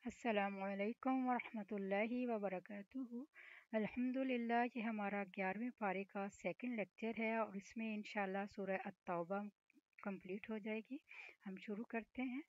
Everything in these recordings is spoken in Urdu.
السلام علیکم ورحمۃ اللہ وبرکاتہ۔ الحمد للہ، یہ ہمارا 11ویں پارے کا سیکنڈ لیکچر ہے اور اس میں انشاءاللہ سورہ التوبہ کمپلیٹ ہو جائے گی۔ ہم شروع کرتے ہیں۔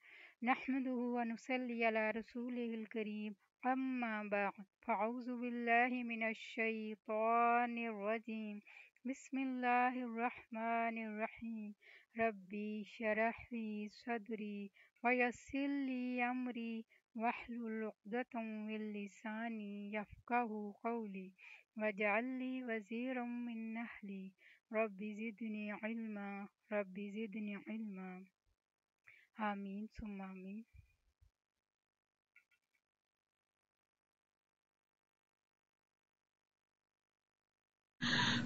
نحمدہ ونصلی علی رسولہ الکریم، اما بعد فاعوذ باللہ من الشیطان الرجیم، بسم اللہ الرحمن الرحیم۔ ربی شرح لی صدری ویسر لی امری واحلل عقدۃ من لسانی یفقہوا قولی واجعل لی وزیرا من اہلی رب زدنی علما رب زدنی علما۔ آمین ثم آمین۔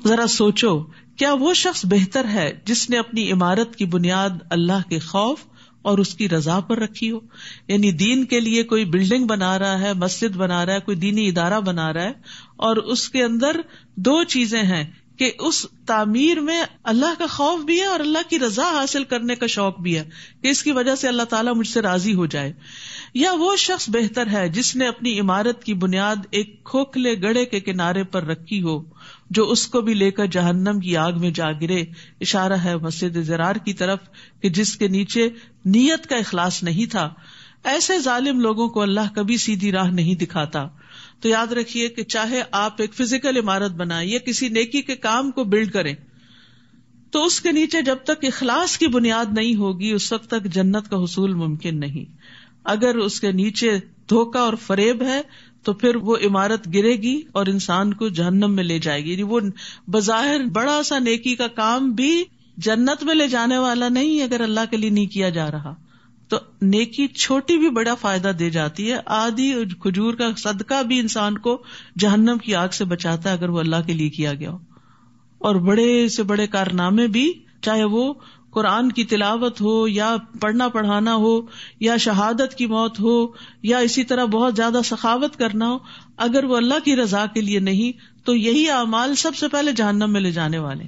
ذرا سوچو، کیا وہ شخص بہتر ہے جس نے اپنی عمارت کی بنیاد اللہ کے خوف اور اس کی رضا پر رکھی ہو؟ یعنی دین کے لیے کوئی بلڈنگ بنا رہا ہے، مسجد بنا رہا ہے، کوئی دینی ادارہ بنا رہا ہے، اور اس کے اندر دو چیزیں ہیں کہ اس تعمیر میں اللہ کا خوف بھی ہے اور اللہ کی رضا حاصل کرنے کا شوق بھی ہے کہ اس کی وجہ سے اللہ تعالیٰ مجھ سے راضی ہو جائے۔ یا وہ شخص بہتر ہے جس نے اپنی عمارت کی بنیاد ایک کھوکھلے گڑھے کے کنارے پر رکھی ہو جو اس کو بھی لے کر جہنم کی آگ میں جا گرے۔ اشارہ ہے مسجد ضرار کی طرف کہ جس کے نیچے نیت کا اخلاص نہیں تھا۔ ایسے ظالم لوگوں کو اللہ کبھی سیدھی راہ نہیں دکھاتا۔ تو یاد رکھیے کہ چاہے آپ ایک فزیکل عمارت بنائیں یا کسی نیکی کے کام کو بلڈ کریں، تو اس کے نیچے جب تک اخلاص کی بنیاد نہیں ہوگی اس وقت تک جنت کا حصول ممکن نہیں۔ اگر اس کے نیچے دھوکہ اور فریب ہے تو پھر وہ عمارت گرے گی اور انسان کو جہنم میں لے جائے گی۔ یعنی وہ بظاہر بڑا سا نیکی کا کام بھی جنت میں لے جانے والا نہیں اگر اللہ کے لیے نہیں کیا جا رہا۔ تو نیکی چھوٹی بھی بڑا فائدہ دے جاتی ہے۔ آدھی کھجور کا صدقہ بھی انسان کو جہنم کی آگ سے بچاتا ہے اگر وہ اللہ کے لیے کیا گیا ہو۔ اور بڑے سے بڑے کارنامے بھی، چاہے وہ قرآن کی تلاوت ہو یا پڑھنا پڑھانا ہو یا شہادت کی موت ہو یا اسی طرح بہت زیادہ سخاوت کرنا ہو، اگر وہ اللہ کی رضا کے لیے نہیں تو یہی اعمال سب سے پہلے جہنم میں لے جانے والے۔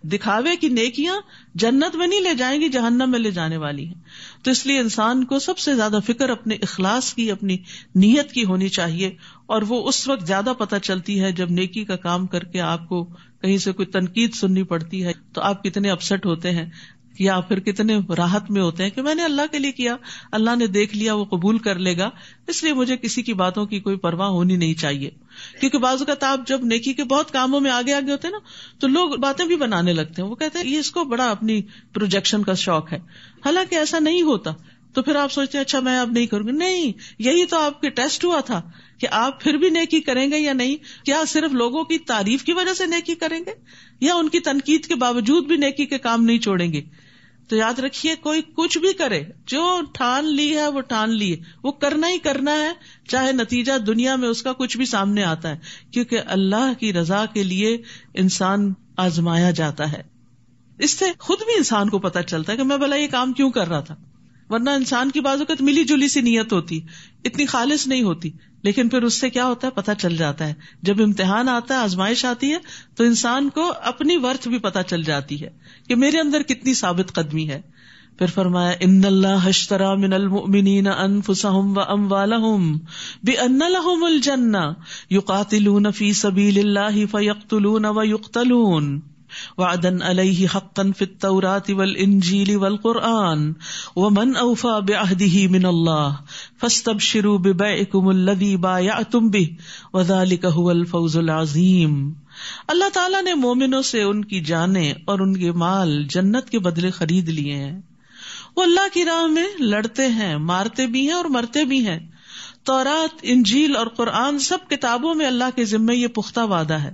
دکھاوے کی نیکیاں جنت میں نہیں لے جائیں گی، جہنم میں لے جانے والی ہیں۔ تو اس لیے انسان کو سب سے زیادہ فکر اپنے اخلاص کی، اپنی نیت کی ہونی چاہیے، اور وہ اس وقت زیادہ پتہ چلتی ہے جب نیکی کا کام کر کے آپ کو کہیں سے کوئی تنقید سننی پڑتی ہے تو آپ کتنے اپسٹ ہوتے ہیں یا پھر کتنے راحت میں ہوتے ہیں کہ میں نے اللہ کے لیے کیا، اللہ نے دیکھ لیا، وہ قبول کر لے گا، اس لیے مجھے کسی کی باتوں کی کوئی پرواہ ہونی نہیں چاہیے۔ کیونکہ بعض اوقات آپ جب نیکی کے بہت کاموں میں آگے ہوتے ہیں نا تو لوگ باتیں بھی بنانے لگتے ہیں، وہ کہتے ہیں یہ اس کو بڑا اپنی پروجیکشن کا شوق ہے، حالانکہ ایسا نہیں ہوتا۔ تو پھر آپ سوچتے ہیں اچھا میں اب نہیں کروں گی، نہیں، یہی تو آپ کے ٹیسٹ ہوا تھا کہ آپ پھر بھی نیکی کریں گے یا نہیں۔ کیا صرف لوگوں کی تعریف کی وجہ سے نیکی کریں گے یا ان کی تنقید کے باوجود بھی نیکی کے کام نہیں چھوڑیں گے؟ تو یاد رکھیے کوئی کچھ بھی کرے، جو ٹھان لی ہے وہ ٹھان لی ہے، وہ کرنا ہی کرنا ہے، چاہے نتیجہ دنیا میں اس کا کچھ بھی سامنے آتا ہے، کیونکہ اللہ کی رضا کے لیے انسان آزمایا جاتا ہے۔ اس سے خود بھی انسان کو پتہ چلتا ہے کہ میں بھلا یہ کام کیوں کر رہا تھا، ورنہ انسان کی بعض اوقات ملی جلی سی نیت ہوتی، اتنی خالص نہیں ہوتی، لیکن پھر اس سے کیا ہوتا ہے پتہ چل جاتا ہے۔ جب امتحان آتا ہے، آزمائش آتی ہے، تو انسان کو اپنی ورتھ بھی پتہ چل جاتی ہے کہ میرے اندر کتنی ثابت قدمی ہے۔ پھر فرمایا ان اللہ اشترى من المؤمنین انفسهم واموالهم بان لهم الجنہ یقاتلون فی سبیل اللہ فیقتلون ویقتلون وعدا علیہ حقا فی التوراۃ والانجیل والقرآن ومن اوفی بعہدہ من اللہ فاستبشروا ببیعکم الذی بایعتم بہ وذلک ھو الفوز العظیم۔ اللہ تعالیٰ نے مومنوں سے ان کی جانیں اور ان کے مال جنت کے بدلے خرید لیے ہیں۔ وہ اللہ کی راہ میں لڑتے ہیں، مارتے بھی ہیں اور مرتے بھی ہیں۔ تورات، انجیل اور قرآن سب کتابوں میں اللہ کے ذمے یہ پختہ وعدہ ہے۔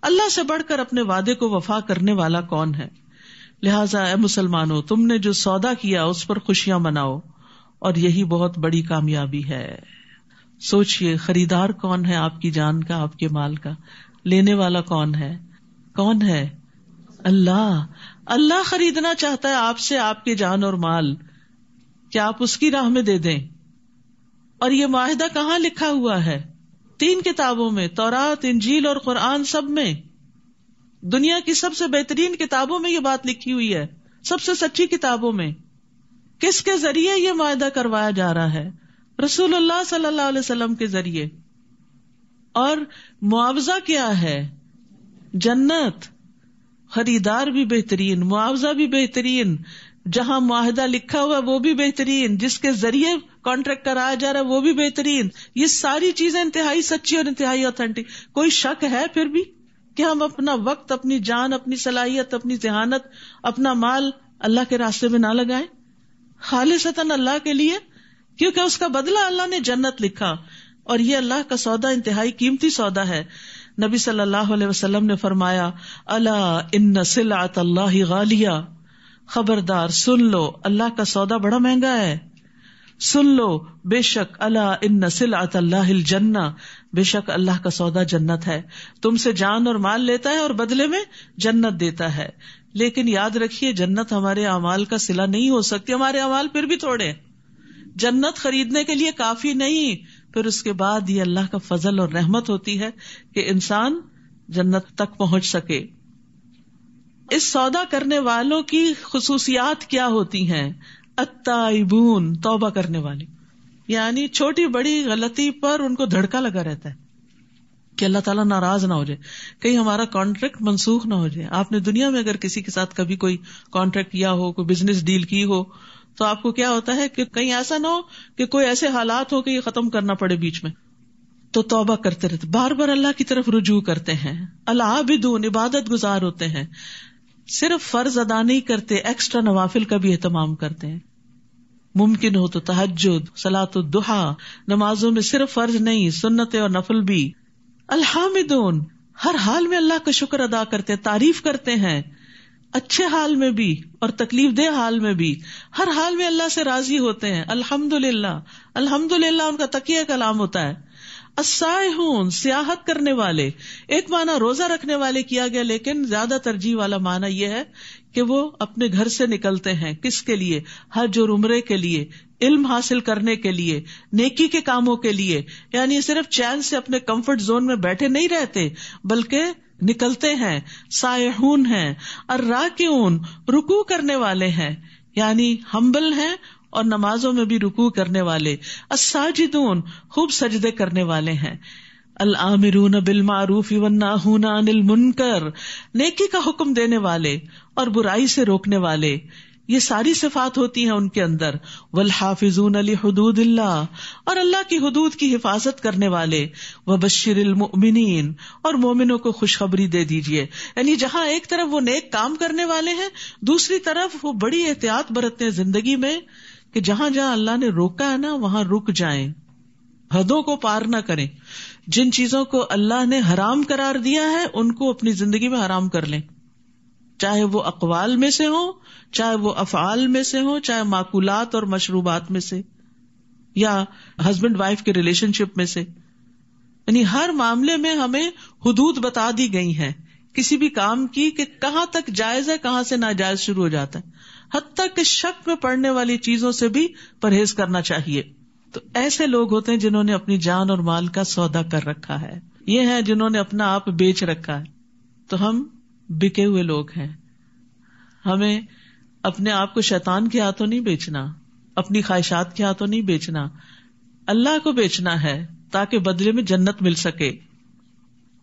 اللہ سے بڑھ کر اپنے وعدے کو وفا کرنے والا کون ہے؟ لہٰذا اے مسلمانوں، تم نے جو سودا کیا اس پر خوشیاں مناؤ، اور یہی بہت بڑی کامیابی ہے۔ سوچئے خریدار کون ہے آپ کی جان کا، آپ کے مال کا؟ لینے والا کون ہے؟ کون ہے؟ اللہ۔ اللہ خریدنا چاہتا ہے آپ سے آپ کے جان اور مال، کیا آپ اس کی راہ میں دے دیں؟ اور یہ معاہدہ کہاں لکھا ہوا ہے؟ 3 کتابوں میں، تورات، انجیل اور قرآن، سب میں، دنیا کی سب سے بہترین کتابوں میں یہ بات لکھی ہوئی ہے، سب سے سچی کتابوں میں۔ کس کے ذریعے یہ معاہدہ کروایا جا رہا ہے؟ رسول اللہ صلی اللہ علیہ وسلم کے ذریعے. اور معاوضہ کیا ہے؟ جنت. خریدار بھی بہترین، معاوضہ بھی بہترین، جہاں معاہدہ لکھا ہوا وہ بھی بہترین، جس کے ذریعے کانٹریکٹ کرایا جا رہا ہے وہ بھی بہترین. یہ ساری چیزیں انتہائی سچی اور انتہائی اوتھینٹک. کوئی شک ہے پھر بھی کہ ہم اپنا وقت، اپنی جان، اپنی صلاحیت، اپنی ذہانت، اپنا مال اللہ کے راستے میں نہ لگائیں خالصتاً اللہ کے لیے؟ کیونکہ اس کا بدلہ اللہ نے جنت لکھا، اور یہ اللہ کا سودا انتہائی قیمتی سودا ہے. نبی صلی اللہ علیہ وسلم نے فرمایا الا ان سلعۃ اللہ غالیہ، خبردار سن لو اللہ کا سودا بڑا مہنگا ہے. سن لو بے شک الا ان سلعۃ اللہ الجنہ، بے شک اللہ کا سودا جنت ہے. تم سے جان اور مال لیتا ہے اور بدلے میں جنت دیتا ہے. لیکن یاد رکھیے جنت ہمارے اعمال کا صلہ نہیں ہو سکتی، ہمارے اعمال پھر بھی تھوڑے. جنت خریدنے کے لیے کافی نہیں، پھر اس کے بعد یہ اللہ کا فضل اور رحمت ہوتی ہے کہ انسان جنت تک پہنچ سکے. اس سودا کرنے والوں کی خصوصیات کیا ہوتی ہیں؟ التائبون، توبہ کرنے والے، یعنی چھوٹی بڑی غلطی پر ان کو دھڑکا لگا رہتا ہے کہ اللہ تعالیٰ ناراض نہ ہو جائے، کہیں ہمارا کانٹریکٹ منسوخ نہ ہو جائے. آپ نے دنیا میں اگر کسی کے ساتھ کبھی کوئی کانٹریکٹ کیا ہو، کوئی بزنس ڈیل کی ہو، تو آپ کو کیا ہوتا ہے کہ کہیں ایسا نہ ہو کہ کوئی ایسے حالات ہو کہ یہ ختم کرنا پڑے بیچ میں. تو توبہ کرتے رہتے، بار بار اللہ کی طرف رجوع کرتے ہیں. العابدون، عبادت گزار ہوتے ہیں، صرف فرض ادا نہیں کرتے، ایکسٹرا نوافل کا بھی اہتمام کرتے ہیں. ممکن ہو تو تہجد، صلاۃ الضحیٰ، نمازوں میں صرف فرض نہیں، سنت اور نفل بھی. الحامدون، ہر حال میں اللہ کا شکر ادا کرتے ہیں، تعریف کرتے ہیں، اچھے حال میں بھی اور تکلیف دہ حال میں بھی، ہر حال میں اللہ سے راضی ہوتے ہیں. الحمدللہ، الحمدللہ ان کا تقیہ کلام ہوتا ہے. السائحون، سیاحت کرنے والے، ایک معنی روزہ رکھنے والے کیا گیا، لیکن زیادہ ترجیح والا معنی یہ ہے کہ وہ اپنے گھر سے نکلتے ہیں. کس کے لیے؟ حج اور عمرے کے لیے، علم حاصل کرنے کے لیے، نیکی کے کاموں کے لیے. یعنی صرف چین سے اپنے کمفرٹ زون میں بیٹھے نہیں رہتے بلکہ نکلتے ہیں. سائحون ہیں. الراکعون، رکوع کرنے والے ہیں، یعنی ہمبل ہیں اور نمازوں میں بھی رکوع کرنے والے. الساجدون، خوب سجدے کرنے والے ہیں. الآمرون بالمعروف والناہون عن المنکر، نیکی کا حکم دینے والے اور برائی سے روکنے والے. یہ ساری صفات ہوتی ہیں ان کے اندر. والحافظون لحدود اللہ، اور اللہ کی حدود کی حفاظت کرنے والے. وبشر المؤمنین، اور مومنوں کو خوشخبری دے دیجئے. یعنی جہاں ایک طرف وہ نیک کام کرنے والے ہیں، دوسری طرف وہ بڑی احتیاط برتتے ہیں زندگی میں کہ جہاں جہاں اللہ نے روکا ہے نا وہاں رک جائیں، حدوں کو پار نہ کریں. جن چیزوں کو اللہ نے حرام قرار دیا ہے ان کو اپنی زندگی میں حرام کر لیں، چاہے وہ اقوال میں سے ہوں، چاہے وہ افعال میں سے ہوں، چاہے ماکولات اور مشروبات میں سے، یا ہسبینڈ وائف کے ریلیشن شپ میں سے. یعنی ہر معاملے میں ہمیں حدود بتا دی گئی ہیں کسی بھی کام کی کہ کہاں تک جائز ہے، کہاں سے ناجائز شروع ہو جاتا ہے. حتیٰ کہ شک میں پڑنے والی چیزوں سے بھی پرہیز کرنا چاہیے. تو ایسے لوگ ہوتے ہیں جنہوں نے اپنی جان اور مال کا سودا کر رکھا ہے. یہ ہیں جنہوں نے اپنا آپ بیچ رکھا ہے. تو ہم بکے ہوئے لوگ ہیں. ہمیں اپنے آپ کو شیطان کے ہاتھوں نہیں بیچنا، اپنی خواہشات کے ہاتھوں نہیں بیچنا، اللہ کو بیچنا ہے تاکہ بدلے میں جنت مل سکے.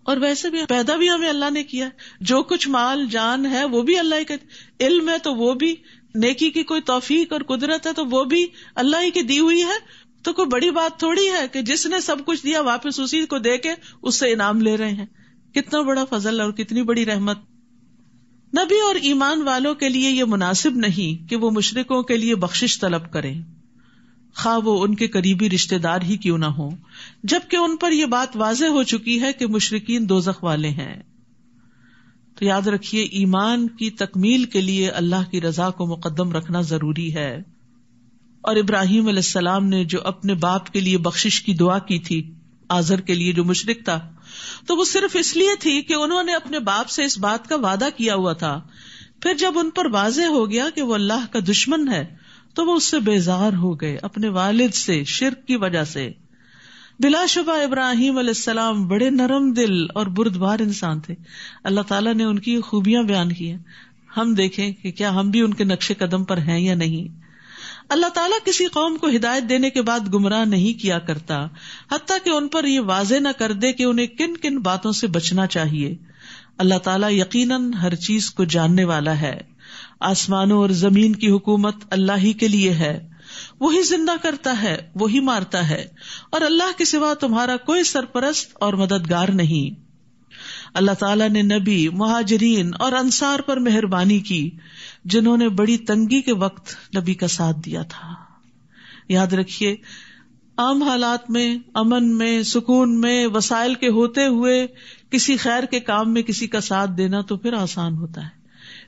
اور ویسے بھی پیدا بھی ہمیں اللہ نے کیا، جو کچھ مال جان ہے وہ بھی اللہ ہی کا، علم ہے تو وہ بھی، نیکی کی کوئی توفیق اور قدرت ہے تو وہ بھی اللہ ہی کی دی ہوئی ہے. تو کوئی بڑی بات تھوڑی ہے کہ جس نے سب کچھ دیا واپس اسی کو دے کے اس سے انعام لے رہے ہیں. کتنا بڑا فضل اور کتنی بڑی رحمت. نبی اور ایمان والوں کے لیے یہ مناسب نہیں کہ وہ مشرکوں کے لیے بخشش طلب کریں، خواہ وہ ان کے قریبی رشتہ دار ہی کیوں نہ ہوں، جبکہ ان پر یہ بات واضح ہو چکی ہے کہ مشرکین دوزخ والے ہیں. تو یاد رکھیے ایمان کی تکمیل کے لیے اللہ کی رضا کو مقدم رکھنا ضروری ہے. اور ابراہیم علیہ السلام نے جو اپنے باپ کے لیے بخشش کی دعا کی تھی آزر کے لیے جو مشرک تھا، تو وہ صرف اس لیے تھی کہ انہوں نے اپنے باپ سے اس بات کا وعدہ کیا ہوا تھا. پھر جب ان پر واضح ہو گیا کہ وہ اللہ کا دشمن ہے تو وہ اس سے بیزار ہو گئے، اپنے والد سے، شرک کی وجہ سے. بلا شبہ ابراہیم علیہ السلام بڑے نرم دل اور بردبار انسان تھے. اللہ تعالیٰ نے ان کی خوبیاں بیان کی ہیں. ہم دیکھیں کہ کیا ہم بھی ان کے نقش قدم پر ہیں یا نہیں. اللہ تعالیٰ کسی قوم کو ہدایت دینے کے بعد گمراہ نہیں کیا کرتا حتیٰ کہ ان پر یہ واضح نہ کر دے کہ انہیں کن کن باتوں سے بچنا چاہیے. اللہ تعالیٰ یقیناً ہر چیز کو جاننے والا ہے. آسمانوں اور زمین کی حکومت اللہ ہی کے لیے ہے. وہی زندہ کرتا ہے, وہی مارتا ہے, اور اللہ کے سوا تمہارا کوئی سرپرست اور مددگار نہیں. اللہ تعالیٰ نے نبی, مہاجرین اور انصار پر مہربانی کی جنہوں نے بڑی تنگی کے وقت نبی کا ساتھ دیا تھا. یاد رکھیے, عام حالات میں, امن میں, سکون میں, وسائل کے ہوتے ہوئے کسی خیر کے کام میں کسی کا ساتھ دینا تو پھر آسان ہوتا ہے,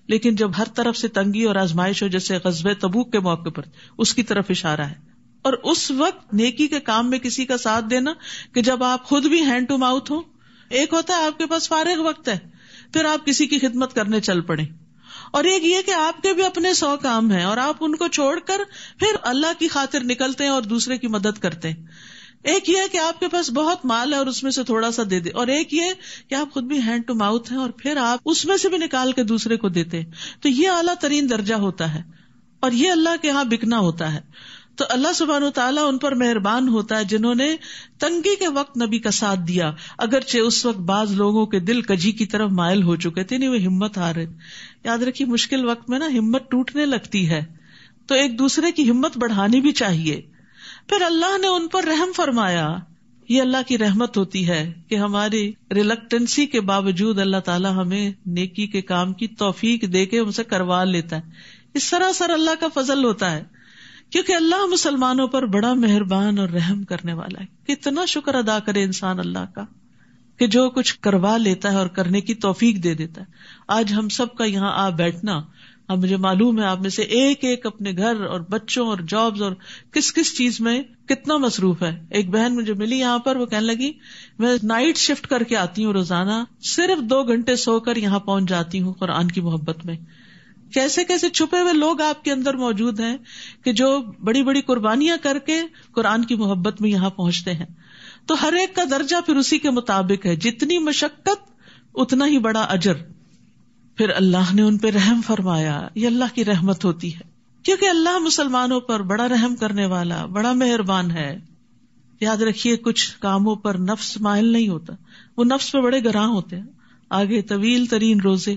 لیکن جب ہر طرف سے تنگی اور آزمائش ہو, جیسے غزوہ تبوک کے موقع پر اس کی طرف اشارہ ہے, اور اس وقت نیکی کے کام میں کسی کا ساتھ دینا کہ جب آپ خود بھی ہینڈ ٹو ماؤتھ ہو. ایک ہوتا ہے آپ کے پاس فارغ وقت ہے, پھر آپ کسی کی خدمت کرنے چل پڑے, اور ایک یہ کہ آپ کے بھی اپنے 100 کام ہیں اور آپ ان کو چھوڑ کر پھر اللہ کی خاطر نکلتے ہیں اور دوسرے کی مدد کرتے ہیں. ایک یہ کہ آپ کے پاس بہت مال ہے اور اس میں سے تھوڑا سا دے دے, اور ایک یہ کہ آپ خود بھی ہینڈ ٹو ماؤتھ ہیں اور پھر آپ اس میں سے بھی نکال کے دوسرے کو دیتے ہیں. تو یہ اعلیٰ ترین درجہ ہوتا ہے, اور یہ اللہ کے ہاں بکنا ہوتا ہے. تو اللہ سبحانہ وتعالیٰ ان پر مہربان ہوتا ہے جنہوں نے تنگی کے وقت نبی کا ساتھ دیا, اگرچہ اس وقت بعض لوگوں کے دل کجی کی طرف مائل ہو چکے تھے, نہیں وہ ہمت ہار رہے. یاد رکھیے, مشکل وقت میں نا ہمت ٹوٹنے لگتی ہے, تو ایک دوسرے کی ہمت بڑھانی بھی چاہیے. پھر اللہ نے ان پر رحم فرمایا. یہ اللہ کی رحمت ہوتی ہے کہ ہماری ریلکٹنسی کے باوجود اللہ تعالیٰ ہمیں نیکی کے کام کی توفیق دے کے ہم سے کروا لیتا ہے. اس سراسر اللہ کا فضل ہوتا ہے, کیونکہ اللہ مسلمانوں پر بڑا مہربان اور رحم کرنے والا ہے. کتنا شکر ادا کرے انسان اللہ کا کہ جو کچھ کروا لیتا ہے اور کرنے کی توفیق دے دیتا ہے. آج ہم سب کا یہاں آ بیٹھنا, اب مجھے معلوم ہے آپ میں سے ایک ایک اپنے گھر اور بچوں اور جابز اور کس کس چیز میں کتنا مصروف ہے. ایک بہن مجھے ملی یہاں پر, وہ کہنے لگی میں نائٹ شفٹ کر کے آتی ہوں روزانہ, صرف 2 گھنٹے سو کر یہاں پہنچ جاتی ہوں قرآن کی محبت میں. کیسے کیسے چھپے ہوئے لوگ آپ کے اندر موجود ہیں کہ جو بڑی بڑی قربانیاں کر کے قرآن کی محبت میں یہاں پہنچتے ہیں. تو ہر ایک کا درجہ پھر اسی کے مطابق ہے, جتنی مشقت اتنا ہی بڑا اجر. پھر اللہ نے ان پہ رحم فرمایا. یہ اللہ کی رحمت ہوتی ہے, کیونکہ اللہ مسلمانوں پر بڑا رحم کرنے والا, بڑا مہربان ہے. یاد رکھیے, کچھ کاموں پر نفس مائل نہیں ہوتا, وہ نفس پہ بڑے گراں ہوتے ہیں. آگے طویل ترین روزے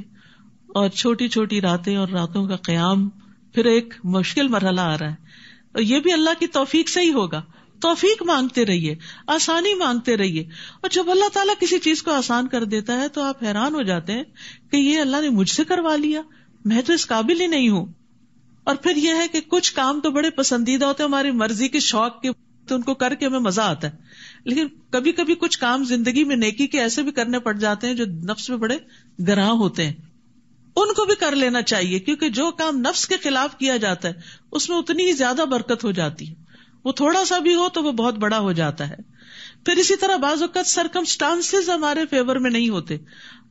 اور چھوٹی چھوٹی راتیں اور راتوں کا قیام, پھر ایک مشکل مرحلہ آ رہا ہے, اور یہ بھی اللہ کی توفیق سے ہی ہوگا. توفیق مانگتے رہیے, آسانی مانگتے رہیے, اور جب اللہ تعالیٰ کسی چیز کو آسان کر دیتا ہے تو آپ حیران ہو جاتے ہیں کہ یہ اللہ نے مجھ سے کروا لیا, میں تو اس قابل ہی نہیں ہوں. اور پھر یہ ہے کہ کچھ کام تو بڑے پسندیدہ ہوتے ہیں ہماری مرضی کے شوق کے, تو ان کو کر کے ہمیں مزہ آتا ہے, لیکن کبھی کبھی کچھ کام زندگی میں نیکی کے ایسے بھی کرنے پڑ جاتے ہیں جو نفس میں بڑے گراں ہوتے ہیں. ان کو بھی کر لینا چاہیے, کیونکہ جو کام نفس کے خلاف کیا جاتا ہے اس میں اتنی ہی زیادہ برکت ہو جاتی ہے. وہ تھوڑا سا بھی ہو تو وہ بہت بڑا ہو جاتا ہے. پھر اسی طرح بعض اوقات سرکمسٹانسز ہمارے فیور میں نہیں ہوتے,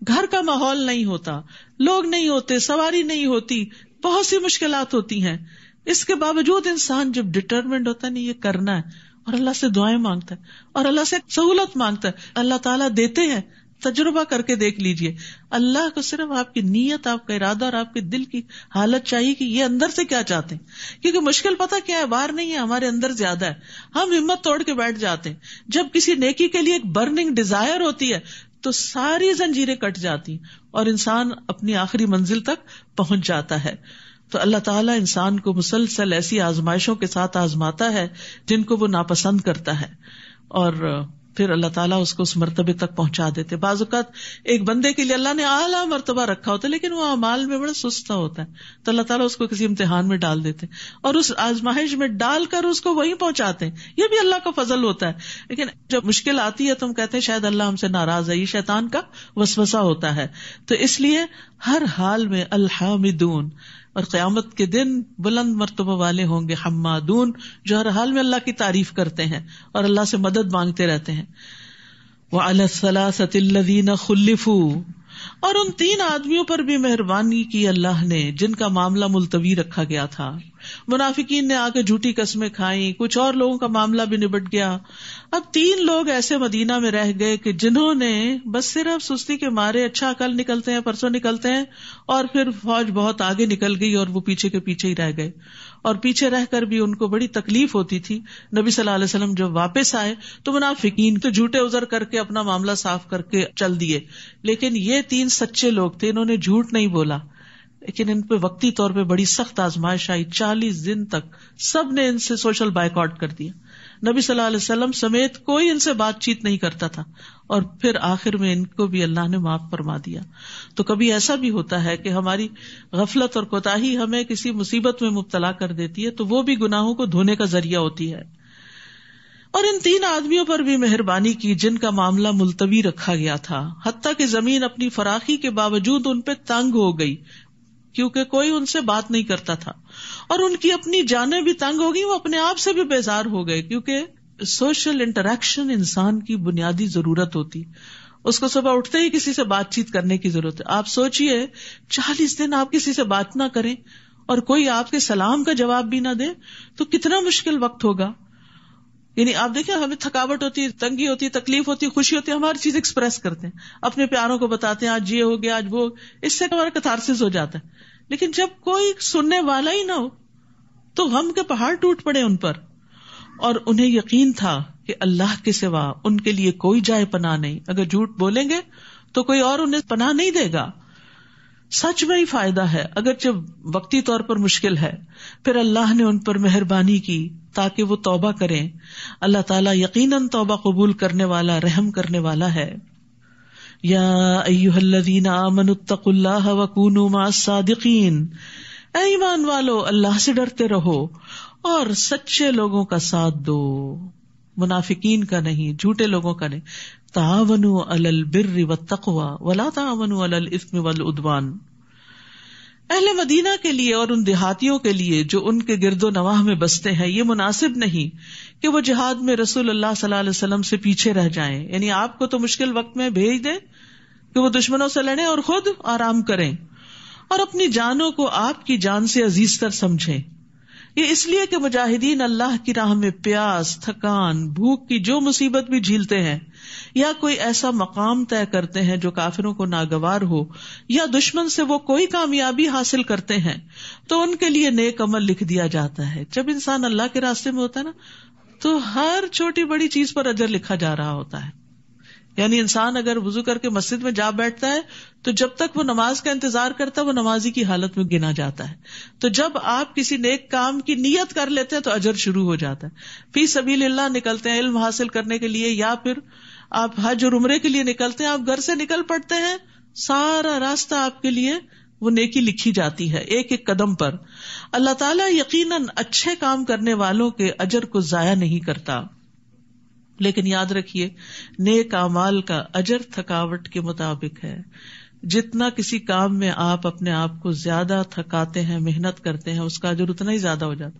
گھر کا ماحول نہیں ہوتا, لوگ نہیں ہوتے, سواری نہیں ہوتی, بہت سی مشکلات ہوتی ہیں. اس کے باوجود انسان جب ڈٹرمنڈ ہوتا ہے نہیں یہ کرنا ہے, اور اللہ سے دعائیں مانگتا ہے اور اللہ سے سہولت مانگتا ہے, اللہ تعالیٰ دیتے ہیں. تجربہ کر کے دیکھ لیجئے, اللہ کو صرف آپ کی نیت, آپ کا ارادہ اور آپ کے دل کی حالت چاہیے کہ یہ اندر سے کیا چاہتے ہیں. کیونکہ مشکل پتہ کیا ہے, باہر نہیں ہے, ہمارے اندر زیادہ ہے. ہم ہمت توڑ کے بیٹھ جاتے ہیں. جب کسی نیکی کے لیے ایک برننگ ڈیزائر ہوتی ہے تو ساری زنجیریں کٹ جاتی ہیں اور انسان اپنی آخری منزل تک پہنچ جاتا ہے. تو اللہ تعالیٰ انسان کو مسلسل ایسی آزمائشوں کے ساتھ آزماتا ہے جن کو وہ ناپسند کرتا ہے, اور پھر اللہ تعالیٰ اس کو اس مرتبے تک پہنچا دیتے. بعض اوقات ایک بندے کے لیے اللہ نے اعلیٰ مرتبہ رکھا ہوتا ہے لیکن وہ اعمال میں بڑا سستا ہوتا ہے, تو اللہ تعالیٰ اس کو کسی امتحان میں ڈال دیتے اور اس آزمائش میں ڈال کر اس کو وہیں پہنچاتے ہیں. یہ بھی اللہ کا فضل ہوتا ہے. لیکن جب مشکل آتی ہے تو ہم کہتے ہیں شاید اللہ ہم سے ناراض ہے, یہ شیطان کا وسوسہ ہوتا ہے. تو اس لیے ہر حال میں الحامدون, اور قیامت کے دن بلند مرتبہ والے ہوں گے حمادون, جو ہر حال میں اللہ کی تعریف کرتے ہیں اور اللہ سے مدد مانگتے رہتے ہیں. وعلی الثلاثۃ الذین خلفوا, اور ان 3 آدمیوں پر بھی مہربانی کی اللہ نے جن کا معاملہ ملتوی رکھا گیا تھا. منافقین نے آ کے جھوٹی قسمیں کھائیں, کچھ اور لوگوں کا معاملہ بھی نبٹ گیا. اب 3 لوگ ایسے مدینہ میں رہ گئے کہ جنہوں نے بس صرف سستی کے مارے, اچھا کل نکلتے ہیں پرسوں نکلتے ہیں, اور پھر فوج بہت آگے نکل گئی اور وہ پیچھے کے پیچھے ہی رہ گئے. اور پیچھے رہ کر بھی ان کو بڑی تکلیف ہوتی تھی. نبی صلی اللہ علیہ وسلم جب واپس آئے تو منافقین تو جھوٹے عذر کر کے اپنا معاملہ صاف کر کے چل دیے, لیکن یہ 3 سچے لوگ تھے, انہوں نے جھوٹ نہیں بولا, لیکن ان پہ وقتی طور پہ بڑی سخت آزمائش آئی. 40 دن تک سب نے ان سے سوشل بائیکاٹ کر دیا. نبی صلی اللہ علیہ وسلم سمیت کوئی ان سے بات چیت نہیں کرتا تھا, اور پھر آخر میں ان کو بھی اللہ نے معاف فرما دیا. تو کبھی ایسا بھی ہوتا ہے کہ ہماری غفلت اور کوتاہی ہمیں کسی مصیبت میں مبتلا کر دیتی ہے, تو وہ بھی گناہوں کو دھونے کا ذریعہ ہوتی ہے. اور ان 3 آدمیوں پر بھی مہربانی کی جن کا معاملہ ملتوی رکھا گیا تھا, حتیٰ کہ زمین اپنی فراخی کے باوجود ان پہ تنگ ہو گئی, کیونکہ کوئی ان سے بات نہیں کرتا تھا, اور ان کی اپنی جانیں بھی تنگ ہو گئی, وہ اپنے آپ سے بھی بیزار ہو گئے, کیونکہ سوشل انٹریکشن انسان کی بنیادی ضرورت ہوتی. اس کو صبح اٹھتے ہی کسی سے بات چیت کرنے کی ضرورت ہے. آپ سوچئے 40 دن آپ کسی سے بات نہ کریں اور کوئی آپ کے سلام کا جواب بھی نہ دے تو کتنا مشکل وقت ہوگا. یعنی آپ دیکھیں, ہمیں تھکاوٹ ہوتی ہے, تنگی ہوتی ہے, تکلیف ہوتی ہے, خوشی ہوتی ہے, ہم ہر چیز ایکسپریس کرتے ہیں, اپنے پیاروں کو بتاتے ہیں آج یہ ہو گیا, آج وہ, اس سے ہمارا کتھارسس ہو جاتا ہے. لیکن جب کوئی سننے والا ہی نہ ہو تو غم کے پہاڑ ٹوٹ پڑے ان پر, اور انہیں یقین تھا کہ اللہ کے سوا ان کے لیے کوئی جائے پناہ نہیں. اگر جھوٹ بولیں گے تو کوئی اور انہیں پناہ نہیں دے گا. سچ میں ہی فائدہ ہے, اگرچہ وقتی طور پر مشکل ہے. پھر اللہ نے ان پر مہربانی کی تاکہ وہ توبہ کریں. اللہ تعالیٰ یقیناً توبہ قبول کرنے والا, رحم کرنے والا ہے. یا ایھا الذین آمنوا اتقوا اللہ وکونوا مع الصادقین, اے ایمان والو اللہ سے ڈرتے رہو اور سچے لوگوں کا ساتھ دو, منافقین کا نہیں, جھوٹے لوگوں کا نہیں. تعاونوا علی البر والتقوی ولا تعاونوا علی الاثم والعدوان. اہل مدینہ کے لیے اور ان دیہاتیوں کے لیے جو ان کے گرد و نواح میں بستے ہیں, یہ مناسب نہیں کہ وہ جہاد میں رسول اللہ صلی اللہ علیہ وسلم سے پیچھے رہ جائیں. یعنی آپ کو تو مشکل وقت میں بھیج دیں کہ وہ دشمنوں سے لڑیں اور خود آرام کریں, اور اپنی جانوں کو آپ کی جان سے عزیز تر سمجھیں. یہ اس لیے کہ مجاہدین اللہ کی راہ میں پیاس, تھکان, بھوک کی جو مصیبت بھی جھیلتے ہیں, یا کوئی ایسا مقام طے کرتے ہیں جو کافروں کو ناگوار ہو, یا دشمن سے وہ کوئی کامیابی حاصل کرتے ہیں, تو ان کے لیے نیک عمل لکھ دیا جاتا ہے. جب انسان اللہ کے راستے میں ہوتا ہے نا, تو ہر چھوٹی بڑی چیز پر اجر لکھا جا رہا ہوتا ہے. یعنی انسان اگر وضو کر کے مسجد میں جا بیٹھتا ہے تو جب تک وہ نماز کا انتظار کرتا ہے وہ نمازی کی حالت میں گنا جاتا ہے. تو جب آپ کسی نیک کام کی نیت کر لیتے ہیں تو اجر شروع ہو جاتا ہے. فی سبیل اللہ نکلتے ہیں علم حاصل کرنے کے لیے, یا پھر آپ حج اور عمرے کے لیے نکلتے ہیں, آپ گھر سے نکل پڑتے ہیں, سارا راستہ آپ کے لیے وہ نیکی لکھی جاتی ہے ایک ایک قدم پر. اللہ تعالیٰ یقیناً اچھے کام کرنے والوں کے اجر کو ضائع نہیں کرتا. لیکن یاد رکھیے, نیک اعمال کا اجر تھکاوٹ کے مطابق ہے. جتنا کسی کام میں آپ اپنے آپ کو زیادہ تھکاتے ہیں, محنت کرتے ہیں, اس کا اجر اتنا ہی زیادہ ہو جاتا.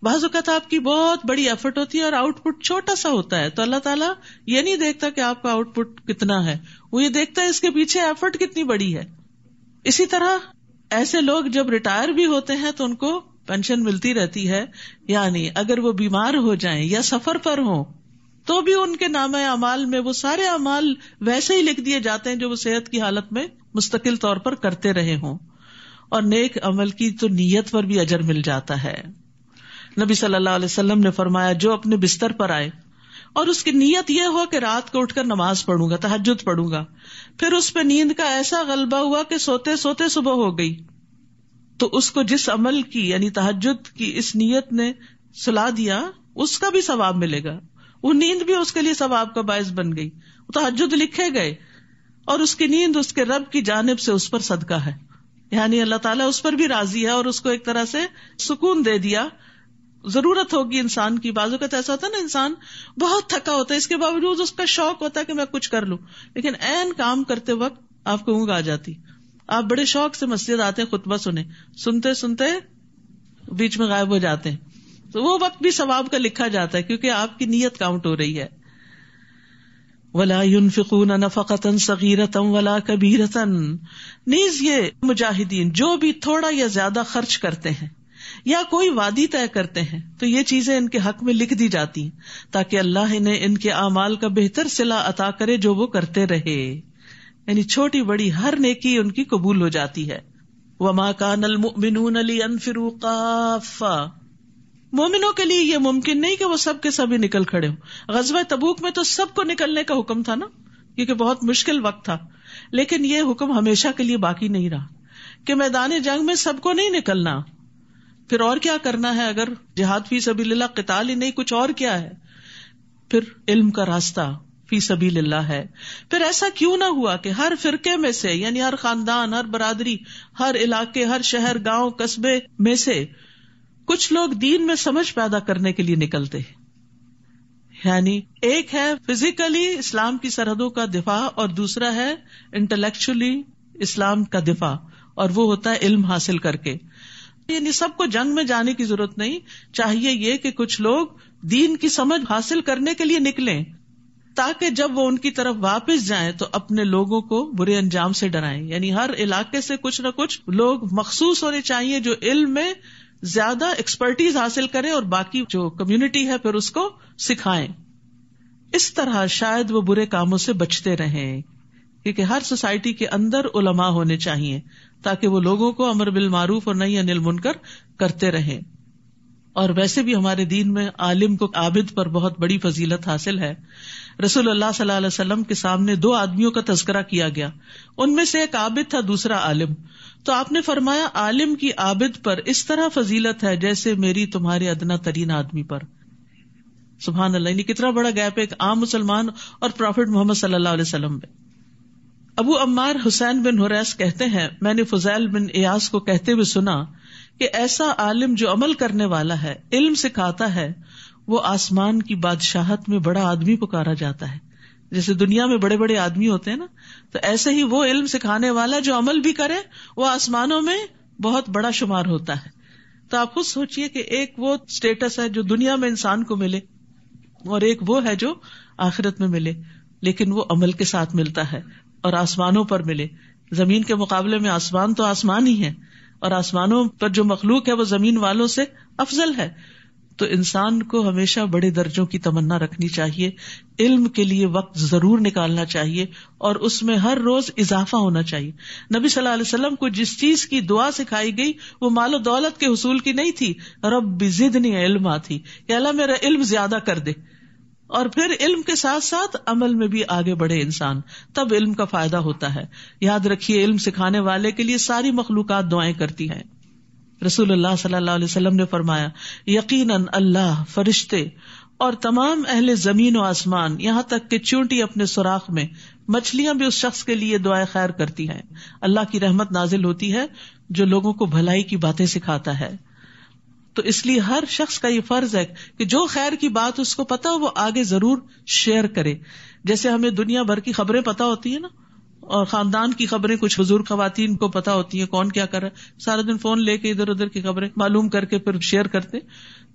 بعض اوقات آپ کی بہت بڑی ایفرٹ ہوتی ہے اور آؤٹ پٹ چھوٹا سا ہوتا ہے, تو اللہ تعالیٰ یہ نہیں دیکھتا کہ آپ کا آؤٹ پٹ کتنا ہے, وہ یہ دیکھتا ہے اس کے پیچھے ایفرٹ کتنی بڑی ہے. اسی طرح ایسے لوگ جب ریٹائر بھی ہوتے ہیں تو ان کو پینشن ملتی رہتی ہے, یعنی اگر وہ بیمار ہو جائیں یا سفر پر ہوں تو بھی ان کے نامہ اعمال میں وہ سارے اعمال ویسے ہی لکھ دیے جاتے ہیں جو وہ صحت کی حالت میں مستقل طور پر کرتے رہے ہوں. اور نیک عمل کی تو نیت پر بھی اجر مل جاتا ہے. نبی صلی اللہ علیہ وسلم نے فرمایا, جو اپنے بستر پر آئے اور اس کی نیت یہ ہو کہ رات کو اٹھ کر نماز پڑھوں گا, تہجد پڑھوں گا, پھر اس پہ نیند کا ایسا غلبہ ہوا کہ سوتے سوتے صبح ہو گئی, تو اس کو جس عمل کی یعنی تہجد کی اس نیت نے سلا دیا اس کا بھی ثواب ملے گا. وہ نیند بھی اس کے لیے ثواب کا باعث بن گئی, تہجد لکھے گئے اور اس کی نیند اس کے رب کی جانب سے اس پر صدقہ ہے. یعنی اللہ تعالیٰ اس پر بھی راضی ہے اور اس کو ایک طرح سے سکون دے دیا. ضرورت ہوگی انسان کی, بعض اوقات ایسا ہوتا ہے نا انسان بہت تھکا ہوتا ہے, اس کے باوجود اس کا شوق ہوتا ہے کہ میں کچھ کر لوں, لیکن عین کام کرتے وقت آپ کو اونگ آ جاتی. آپ بڑے شوق سے مسجد آتے ہیں خطبہ سنتے سنتے بیچ میں غائب ہو جاتے ہیں, تو وہ وقت بھی ثواب کا لکھا جاتا ہے کیونکہ آپ کی نیت کاؤنٹ ہو رہی ہے. وَلَا يُنْفِقُونَ نَفَقَةً صَغِيرَةً وَلَا كَبِيرَةً, نیز یہ مجاہدین جو بھی تھوڑا یا زیادہ خرچ کرتے ہیں یا کوئی وعدی طے کرتے ہیں تو یہ چیزیں ان کے حق میں لکھ دی جاتی ہیں تاکہ اللہ انہیں ان کے اعمال کا بہتر صلہ عطا کرے جو وہ کرتے رہے. یعنی چھوٹی بڑی ہر نیکی ان کی قبول ہو جاتی ہے. وَمَا كَانَ الْمُؤْمِنُونَ لِيَنْفِرُوا كَافَّةً, مومنوں کے لیے یہ ممکن نہیں کہ وہ سب کے سب ہی نکل کھڑے ہوں. غزوہ تبوک میں تو سب کو نکلنے کا حکم تھا نا، کیونکہ بہت مشکل وقت تھا، لیکن یہ حکم ہمیشہ کے لیے باقی نہیں رہا کہ میدان جنگ میں سب کو نہیں نکلنا. پھر اور کیا کرنا ہے اگر جہاد فی سبیل اللہ قتال ہی نہیں، کچھ اور کیا ہے؟ پھر علم کا راستہ فی سبیل اللہ ہے. پھر ایسا کیوں نہ ہوا کہ ہر فرقے میں سے، یعنی ہر خاندان، ہر برادری، ہر علاقے، ہر شہر، گاؤں، قصبے میں سے کچھ لوگ دین میں سمجھ پیدا کرنے کے لیے نکلتے. یعنی ایک ہے فزیکلی اسلام کی سرحدوں کا دفاع اور دوسرا ہے انٹلیکچولی اسلام کا دفاع، اور وہ ہوتا ہے علم حاصل کر کے. یعنی سب کو جنگ میں جانے کی ضرورت نہیں، چاہیے یہ کہ کچھ لوگ دین کی سمجھ حاصل کرنے کے لیے نکلیں تاکہ جب وہ ان کی طرف واپس جائیں تو اپنے لوگوں کو برے انجام سے ڈرائیں. یعنی ہر علاقے سے کچھ نہ کچھ لوگ مخصوص ہونے چاہیے جو علم میں زیادہ ایکسپرٹیز حاصل کریں اور باقی جو کمیونٹی ہے پھر اس کو سکھائیں. اس طرح شاید وہ برے کاموں سے بچتے رہیں، کیونکہ ہر سوسائٹی کے اندر علماء ہونے چاہیے تاکہ وہ لوگوں کو امر بالمعروف اور نہی عن المنکر کرتے رہیں. اور ویسے بھی ہمارے دین میں عالم کو عابد پر بہت بڑی فضیلت حاصل ہے. رسول اللہ صلی اللہ علیہ وسلم کے سامنے 2 آدمیوں کا تذکرہ کیا گیا، ان میں سے ایک عابد تھا، دوسرا عالم. تو آپ نے فرمایا عالم کی عابد پر اس طرح فضیلت ہے جیسے میری تمہارے ادنا ترین آدمی پر. سبحان اللہ، یعنی کتنا بڑا گیپ ہے ایک عام مسلمان اور پروفٹ محمد صلی اللہ علیہ وسلم میں. ابو عمار حسین بن حریث کہتے ہیں میں نے فضیل بن ایاس کو کہتے ہوئے سنا کہ ایسا عالم جو عمل کرنے والا ہے، علم سکھاتا ہے، وہ آسمان کی بادشاہت میں بڑا آدمی پکارا جاتا ہے. جیسے دنیا میں بڑے بڑے آدمی ہوتے ہیں نا، تو ایسے ہی وہ علم سکھانے والا جو عمل بھی کرے وہ آسمانوں میں بہت بڑا شمار ہوتا ہے. تو آپ خود سوچئے کہ ایک وہ اسٹیٹس ہے جو دنیا میں انسان کو ملے اور ایک وہ ہے جو آخرت میں ملے، لیکن وہ عمل کے ساتھ ملتا ہے اور آسمانوں پر ملے. زمین کے مقابلے میں آسمان تو آسمان ہی ہے، اور آسمانوں پر جو مخلوق ہے وہ زمین والوں سے افضل ہے. تو انسان کو ہمیشہ بڑے درجوں کی تمنا رکھنی چاہیے، علم کے لیے وقت ضرور نکالنا چاہیے اور اس میں ہر روز اضافہ ہونا چاہیے. نبی صلی اللہ علیہ وسلم کو جس چیز کی دعا سکھائی گئی وہ مال و دولت کے حصول کی نہیں تھی، رب زدنی علما تھی کہ اللہ میرا علم زیادہ کر دے. اور پھر علم کے ساتھ ساتھ عمل میں بھی آگے بڑھے انسان، تب علم کا فائدہ ہوتا ہے. یاد رکھیے علم سکھانے والے کے لیے ساری مخلوقات دعائیں کرتی ہیں. رسول اللہ صلی اللہ علیہ وسلم نے فرمایا یقیناً اللہ، فرشتے اور تمام اہل زمین و آسمان، یہاں تک کہ چونٹی اپنے سوراخ میں، مچھلیاں بھی اس شخص کے لیے دعائیں خیر کرتی ہیں. اللہ کی رحمت نازل ہوتی ہے جو لوگوں کو بھلائی کی باتیں سکھاتا ہے. تو اس لیے ہر شخص کا یہ فرض ہے کہ جو خیر کی بات اس کو پتا ہو وہ آگے ضرور شیئر کرے. جیسے ہمیں دنیا بھر کی خبریں پتا ہوتی ہیں نا، اور خاندان کی خبریں کچھ بزرگ خواتین کو پتا ہوتی ہیں کون کیا کر رہا ہے، سارا دن فون لے کے ادھر ادھر کی خبریں معلوم کر کے پھر شیئر کرتے.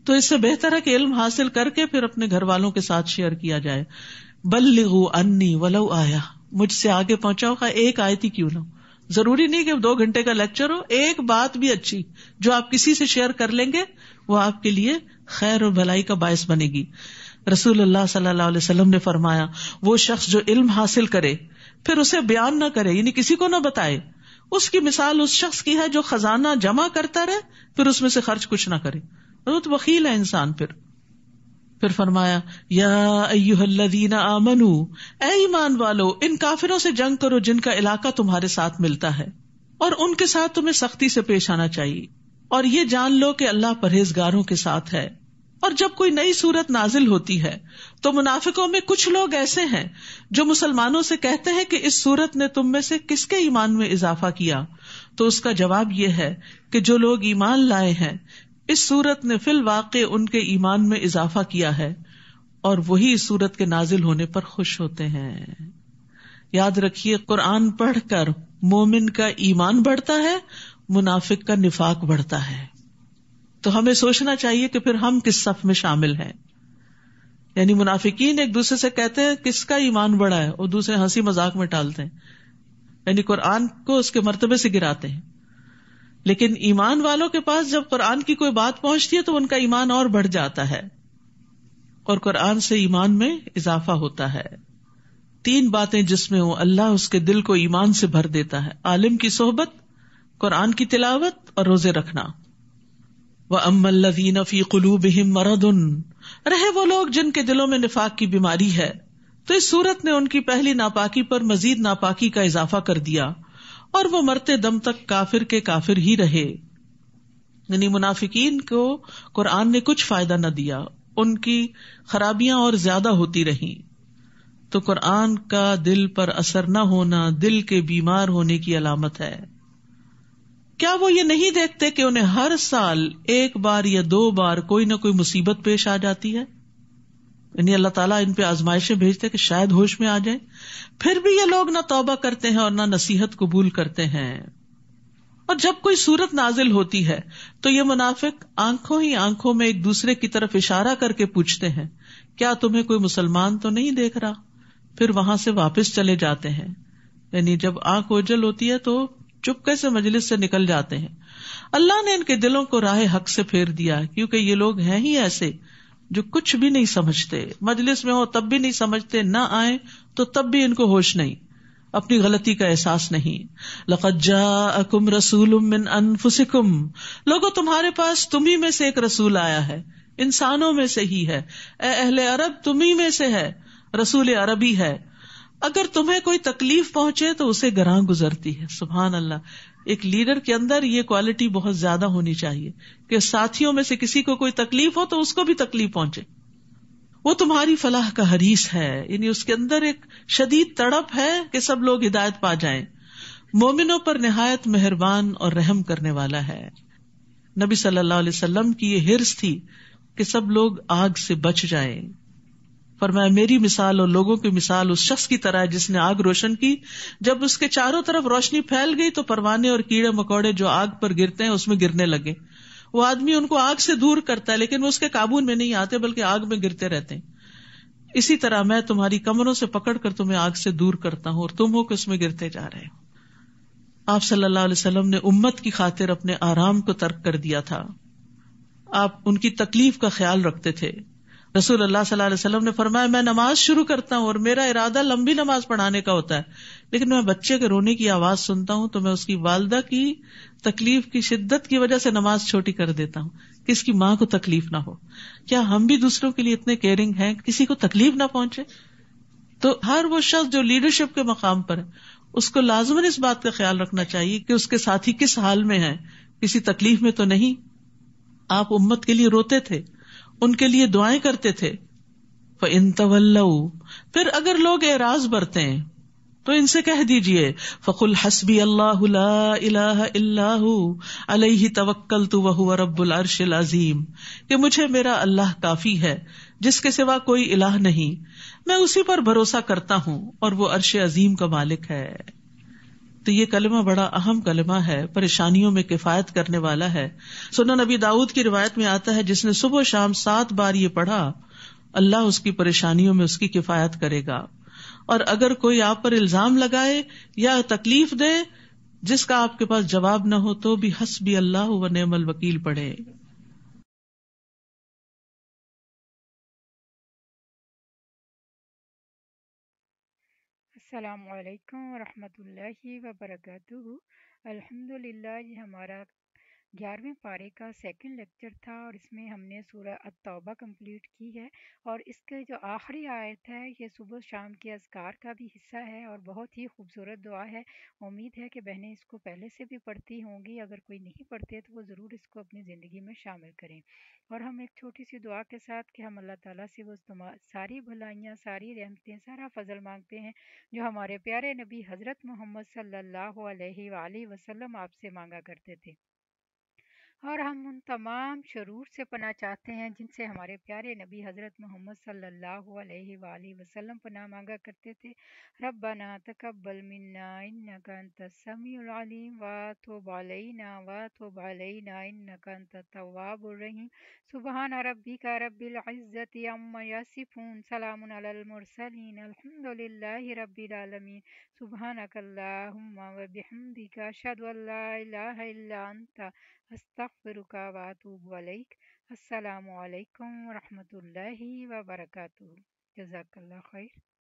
تو اس سے بہتر ہے کہ علم حاصل کر کے پھر اپنے گھر والوں کے ساتھ شیئر کیا جائے. بلغوا انی ولو آیا، مجھ سے آگے پہنچاؤ خواہ ایک آیت ہی کیوں نہ ہو. ضروری نہیں کہ 2 گھنٹے کا لیکچر ہو، ایک بات بھی اچھی جو آپ کسی سے شیئر کر لیں گے وہ آپ کے لیے خیر اور بھلائی کا باعث بنے گی. رسول اللہ صلی اللہ علیہ وسلم نے فرمایا وہ شخص جو علم حاصل کرے پھر اسے بیان نہ کرے، یعنی کسی کو نہ بتائے، اس کی مثال اس شخص کی ہے جو خزانہ جمع کرتا رہے پھر اس میں سے خرچ کچھ نہ کرے. وہ تو بخیل ہے انسان. پھر فرمایا یا ایھا الذین آمنوا، اے ایمان والو، ان کافروں سے جنگ کرو جن کا علاقہ تمہارے ساتھ ملتا ہے، اور ان کے ساتھ تمہیں سختی سے پیش آنا چاہیے، اور یہ جان لو کہ اللہ پرہیزگاروں کے ساتھ ہے. اور جب کوئی نئی صورت نازل ہوتی ہے تو منافقوں میں کچھ لوگ ایسے ہیں جو مسلمانوں سے کہتے ہیں کہ اس صورت نے تم میں سے کس کے ایمان میں اضافہ کیا؟ تو اس کا جواب یہ ہے کہ جو لوگ ایمان لائے ہیں اس صورت نے فی الواقع ان کے ایمان میں اضافہ کیا ہے، اور وہی اس صورت کے نازل ہونے پر خوش ہوتے ہیں. یاد رکھیے قرآن پڑھ کر مومن کا ایمان بڑھتا ہے، منافق کا نفاق بڑھتا ہے. تو ہمیں سوچنا چاہیے کہ پھر ہم کس صف میں شامل ہیں. یعنی منافقین ایک دوسرے سے کہتے ہیں کس کا ایمان بڑا ہے، اور دوسرے ہنسی مذاق میں ٹالتے ہیں، یعنی قرآن کو اس کے مرتبے سے گراتے ہیں. لیکن ایمان والوں کے پاس جب قرآن کی کوئی بات پہنچتی ہے تو ان کا ایمان اور بڑھ جاتا ہے، اور قرآن سے ایمان میں اضافہ ہوتا ہے. 3 باتیں جس میں ہو اللہ اس کے دل کو ایمان سے بھر دیتا ہے: عالم کی صحبت، قرآن کی تلاوت اور روزے رکھنا. وَأَمَّا الَّذِينَ فِي قُلُوبِهِم مَرَضٌ، رہے وہ لوگ جن کے دلوں میں نفاق کی بیماری ہے، تو اس صورت نے ان کی پہلی ناپاکی پر مزید ناپاکی کا اضافہ کر دیا، اور وہ مرتے دم تک کافر کے کافر ہی رہے. یعنی منافقین کو قرآن نے کچھ فائدہ نہ دیا، ان کی خرابیاں اور زیادہ ہوتی رہیں. تو قرآن کا دل پر اثر نہ ہونا دل کے بیمار ہونے کی علامت ہے. کیا وہ یہ نہیں دیکھتے کہ انہیں ہر سال ایک بار یا دو بار کوئی نہ کوئی مصیبت پیش آ جاتی ہے؟ یعنی اللہ تعالیٰ ان پہ آزمائشیں بھیجتے کہ شاید ہوش میں آ جائیں، پھر بھی یہ لوگ نہ توبہ کرتے ہیں اور نہ نصیحت قبول کرتے ہیں. اور جب کوئی صورت نازل ہوتی ہے تو یہ منافق آنکھوں ہی آنکھوں میں ایک دوسرے کی طرف اشارہ کر کے پوچھتے ہیں، کیا تمہیں کوئی مسلمان تو نہیں دیکھ رہا؟ پھر وہاں سے واپس چلے جاتے ہیں. یعنی جب آنکھ اوجل ہوتی ہے تو چپکے سے مجلس سے نکل جاتے ہیں. اللہ نے ان کے دلوں کو راہ حق سے پھیر دیا، کیونکہ یہ لوگ ہیں ہی ایسے جو کچھ بھی نہیں سمجھتے. مجلس میں ہو تب بھی نہیں سمجھتے، نہ آئے تو تب بھی ان کو ہوش نہیں، اپنی غلطی کا احساس نہیں. لقد جاءکم رسول من انفسکم، لوگوں تمہارے پاس تمہیں میں سے ایک رسول آیا ہے، انسانوں میں سے ہی ہے. اے اہل عرب تمہیں میں سے ہے، رسول عربی ہے. اگر تمہیں کوئی تکلیف پہنچے تو اسے گراں گزرتی ہے. سبحان اللہ. ایک لیڈر کے اندر یہ کوالٹی بہت زیادہ ہونی چاہیے کہ ساتھیوں میں سے کسی کو کوئی تکلیف ہو تو اس کو بھی تکلیف پہنچے. وہ تمہاری فلاح کا حریص ہے، یعنی اس کے اندر ایک شدید تڑپ ہے کہ سب لوگ ہدایت پا جائیں. مومنوں پر نہایت مہربان اور رحم کرنے والا ہے. نبی صلی اللہ علیہ وسلم کی یہ حرص تھی کہ سب لوگ آگ سے بچ جائیں. فرمایا میری مثال اور لوگوں کی مثال اس شخص کی طرح ہے جس نے آگ روشن کی، جب اس کے چاروں طرف روشنی پھیل گئی تو پروانے اور کیڑے مکوڑے جو آگ پر گرتے ہیں اس میں گرنے لگے. وہ آدمی ان کو آگ سے دور کرتا ہے لیکن وہ اس کے قابو میں نہیں آتے بلکہ آگ میں گرتے رہتے ہیں. اسی طرح میں تمہاری کمروں سے پکڑ کر تمہیں آگ سے دور کرتا ہوں اور تم ہو کہ اس میں گرتے جا رہے ہو. آپ صلی اللہ علیہ وسلم نے امت کی خاطر اپنے آرام کو ترک کر دیا تھا. آپ ان کی تکلیف کا خیال رکھتے تھے. رسول اللہ صلی اللہ علیہ وسلم نے فرمایا میں نماز شروع کرتا ہوں اور میرا ارادہ لمبی نماز پڑھانے کا ہوتا ہے، لیکن میں بچے کے رونے کی آواز سنتا ہوں تو میں اس کی والدہ کی تکلیف کی شدت کی وجہ سے نماز چھوٹی کر دیتا ہوں کہ اس کی ماں کو تکلیف نہ ہو. کیا ہم بھی دوسروں کے لیے اتنے کیئرنگ ہیں کہ کسی کو تکلیف نہ پہنچے؟ تو ہر وہ شخص جو لیڈرشپ کے مقام پر ہے اس کو لازماً اس بات کا خیال رکھنا چاہیے کہ اس کے ساتھی کس حال میں ہیں، کسی تکلیف میں تو نہیں. آپ امت کے لیے روتے تھے، ان کے لیے دعائیں کرتے تھے. فَإِن تَوَلَّوْا، پھر اگر لوگ اعراض برتے ہیں تو ان سے کہہ دیجئے فَقُلْ حَسْبِيَ اللَّهُ لَا إِلَٰهَ إِلَّا هُوَ عَلَيْهِ تَوَكَّلْتُ وَهُوَ رَبُّ الْعَرْشِ الْعَظِيمِ، کہ مجھے میرا اللہ کافی ہے جس کے سوا کوئی الہ نہیں، میں اسی پر بھروسہ کرتا ہوں اور وہ عرش عظیم کا مالک ہے. تو یہ کلمہ بڑا اہم کلمہ ہے، پریشانیوں میں کفایت کرنے والا ہے. سنن نبی داؤد کی روایت میں آتا ہے جس نے صبح و شام 7 بار یہ پڑھا اللہ اس کی پریشانیوں میں اس کی کفایت کرے گا. اور اگر کوئی آپ پر الزام لگائے یا تکلیف دے جس کا آپ کے پاس جواب نہ ہو تو بھی حسبی اللہ و نعم الوکیل پڑھے. السلام علیکم ورحمۃ اللہ وبرکاتہ. الحمد للہ یہ ہمارا 11ویں پارے کا سیکنڈ لیکچر تھا اور اس میں ہم نے سورہ التوبہ کمپلیٹ کی ہے. اور اس کے جو آخری آیت ہے یہ صبح شام کے اذکار کا بھی حصہ ہے اور بہت ہی خوبصورت دعا ہے. امید ہے کہ بہنیں اس کو پہلے سے بھی پڑھتی ہوں گی، اگر کوئی نہیں پڑھتے تو وہ ضرور اس کو اپنی زندگی میں شامل کریں. اور ہم ایک چھوٹی سی دعا کے ساتھ کہ ہم اللہ تعالیٰ سے وہ ساری بھلائیاں، ساری رحمتیں، سارا فضل مانگتے ہیں جو ہمارے پیارے نبی حضرت محمد صلی اللہ علیہ وآلہ وسلم آپ سے مانگا کرتے تھے. اور ہم ان تمام شرور سے پناہ چاہتے ہیں جن سے ہمارے پیارے نبی حضرت محمد صلی اللہ علیہ وآلہ وسلم پناہ مانگا کرتے تھے. ربنا تقبل منا انک انت السمیع العلیم وتب علینا انک انت التواب الرحیم. سبحان ربک رب العزت عما یصفون، سلام علی المرسلین، الحمد للہ رب العالمین. سبحانک اللہم وبحمدک، اشہد ان لا الہ الا انت، استغفرک و اتوب الیک. السلام علیکم ورحمۃ اللہ وبرکاتہ. جزاک اللہ خیر.